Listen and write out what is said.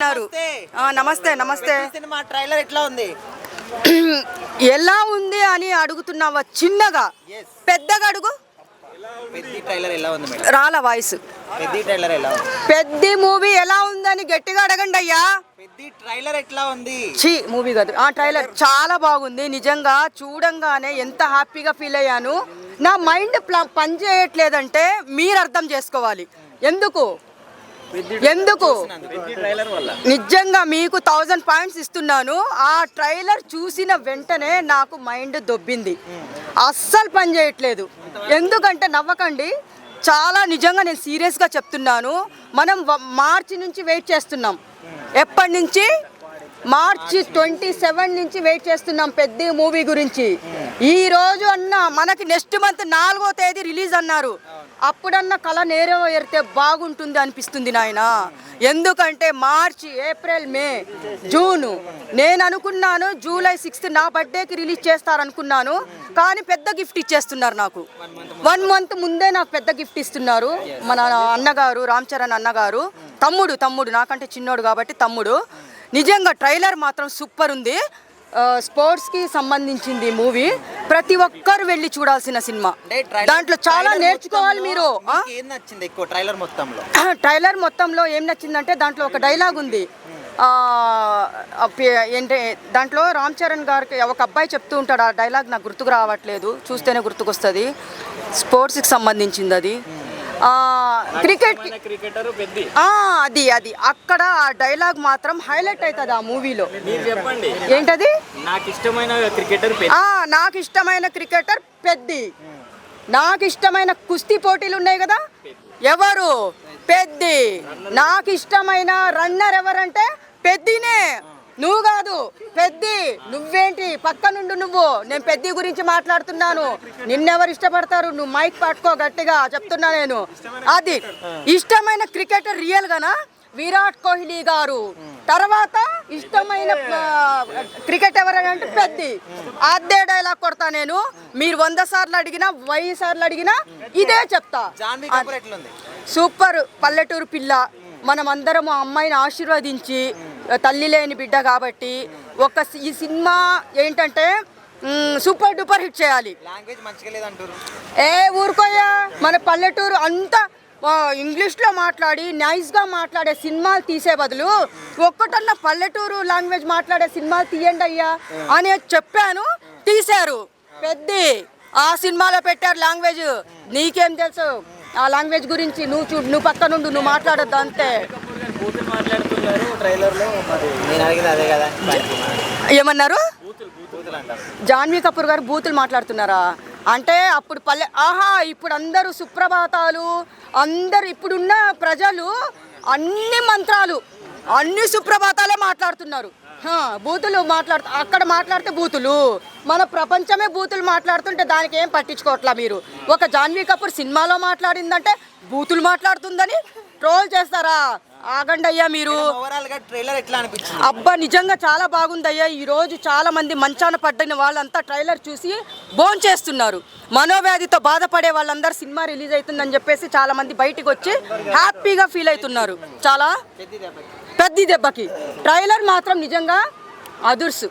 నమస్తే నమస్తే. Cinema trailer ఎట్లా ఉంది? ఎలా ఉంది అని అడుగుతున్నావా? చిన్నగా పెద్దగా అడుగు. పెద్ది ట్రైలర్ ఎలా ఉంది మేడం? రాల వాయిస్. పెద్ది ట్రైలర్ ఎలా ఉంది? పెద్ది మూవీ ఎలా ఉందని గట్టిగా అడగండి అయ్యా. పెద్ది ట్రైలర్ ఎట్లా ఉంది? మూవీ కాదు, ట్రైలర్ చాలా బాగుంది. నిజంగా చూడంగానే ఎంత హ్యాపీగా ఫీల్ అయ్యాను. నా మైండ్ పని చేయట్లేదంటే మీరు అర్థం చేసుకోవాలి ఎందుకు. నిజంగా మీకు 1000 పాయింట్స్ ఇస్తున్నాను. ఆ ట్రైలర్ చూసిన వెంటనే నాకు మైండ్ దొబ్బింది, అస్సలు పని చేయట్లేదు. ఎందుకంటే నవ్వకండి, చాలా నిజంగా నేను సీరియస్గా చెప్తున్నాను. మనం మార్చి నుంచి వెయిట్ చేస్తున్నాం. ఎప్పటి నుంచి? మార్చి 27 నుంచి వెయిట్ చేస్తున్నాం పెద్ద మూవీ గురించి. ఈ రోజు అన్న మనకి నెక్స్ట్ మంత్ 4వ తేదీ రిలీజ్ అన్నారు. అప్పుడన్నా కళ నెరవేరితే బాగుంటుంది అనిపిస్తుంది నాయన. ఎందుకంటే మార్చి, ఏప్రిల్, మే, జూన్ నేను అనుకున్నాను జూలై 6th నా బర్త్డేకి రిలీజ్ చేస్తారనుకున్నాను. కానీ పెద్ద గిఫ్ట్ ఇచ్చేస్తున్నారు నాకు. 1 month ముందే నాకు పెద్ద గిఫ్ట్ ఇస్తున్నారు. మన అన్నగారు, రామ్ చరణ్ అన్నగారు, తమ్ముడు నాకంటే చిన్నోడు కాబట్టి తమ్ముడు. నిజంగా ట్రైలర్ మాత్రం సూపర్ ఉంది. స్పోర్ట్స్కి సంబంధించింది మూవీ. ప్రతి ఒక్కరు వెళ్ళి చూడాల్సిన సినిమా. దాంట్లో చాలా నేర్చుకోవాలి మీరు. ట్రైలర్ మొత్తంలో ఏం నచ్చిందంటే దాంట్లో ఒక డైలాగ్ ఉంది. ఏంటంటే దాంట్లో రామ్ చరణ్ గారికి ఒక అబ్బాయి చెప్తూ ఉంటాడు. ఆ డైలాగ్ నాకు గుర్తుకు రావట్లేదు, చూస్తేనే గుర్తుకొస్తుంది. స్పోర్ట్స్కి సంబంధించింది అది. అది అక్కడ ఆ డైలాగ్ మాత్రం హైలైట్ అవుతుంది ఆ మూవీలో. ఏంటది? నాకు ఇష్టమైన క్రికెటర్ పెద్ది. నాకు ఇష్టమైన కుస్తీ పోటీలు ఉన్నాయి కదా, ఎవరు? పెద్ది. నాకు ఇష్టమైన రన్నర్ ఎవరంటే పెద్దినే, నువ్వు కాదు పెద్ది. నువ్వేంటి పక్క నుండి నువ్వు? నేను పెద్ది గురించి మాట్లాడుతున్నాను. నిన్నెవరు ఇష్టపడతారు? నువ్వు మైక్ పట్టుకో, గట్టిగా చెప్తున్నా నేను. అది ఇష్టమైన క్రికెటర్ రియల్ గానా విరాట్ కోహ్లీ గారు. తర్వాత ఇష్టమైన క్రికెట్ ఎవరంటే పెద్ది. అదే డైలాగ్ కొడతా నేను. మీరు 100 సార్లు అడిగినా 1000 సార్లు అడిగినా ఇదే చెప్తా. సూపర్. పల్లెటూరు పిల్ల. మనం అందరం ఆ అమ్మాయిని ఆశీర్వదించి, తల్లి లేని బిడ్డ కాబట్టి ఈ సినిమా ఏంటంటే సూపర్ డూపర్ హిట్ చేయాలి. ఊరుకోయా, మన పల్లెటూరు అంతా ఇంగ్లీష్లో మాట్లాడి నైస్గా మాట్లాడే సినిమాలు తీసే బదులు ఒక్కటన్నా పల్లెటూరు లాంగ్వేజ్ మాట్లాడే సినిమాలు తీయండి అయ్యా అని చెప్పాను. తీశారు. పెద్ది ఆ సినిమాలో పెట్టారు లాంగ్వేజ్. నీకేం తెలుసు ఆ లాంగ్వేజ్ గురించి? నువ్వు పక్క నుండి నువ్వు మాట్లాడద్దు అంతే. ఏమన్నారు? జాన్వీ కపూర్ గారు బూతులు మాట్లాడుతున్నారా అంటే అప్పుడు ఇప్పుడు అందరూ సుప్రభాతాలు, అందరూ ఇప్పుడున్న ప్రజలు అన్ని మంత్రాలు, అన్ని సుప్రభాతాలే మాట్లాడుతున్నారు. బూతులు అక్కడ మాట్లాడితే బూతులు, మన ప్రపంచమే బూతులు మాట్లాడుతుంటే దానికి ఏం పట్టించుకోవట్లా మీరు. ఒక జాన్వీ కపూర్ సినిమాలో మాట్లాడిందంటే బూతులు మాట్లాడుతుందని ట్రోల్ చేస్తారా? ఆగండి అయ్యా మీరు. అబ్బా నిజంగా చాలా బాగుందయ్యా. ఈరోజు చాలా మంది మంచాన పడ్డిన వాళ్ళంతా ట్రైలర్ చూసి బోన్ చేస్తున్నారు. మనోవ్యాధితో బాధపడే వాళ్ళందరూ సినిమా రిలీజ్ అవుతుందని చెప్పేసి చాలా మంది బయటికి వచ్చి హ్యాపీగా ఫీల్ అవుతున్నారు. చాలా పెద్ద దెబ్బకి ట్రైలర్ మాత్రం నిజంగా అదుర్సు.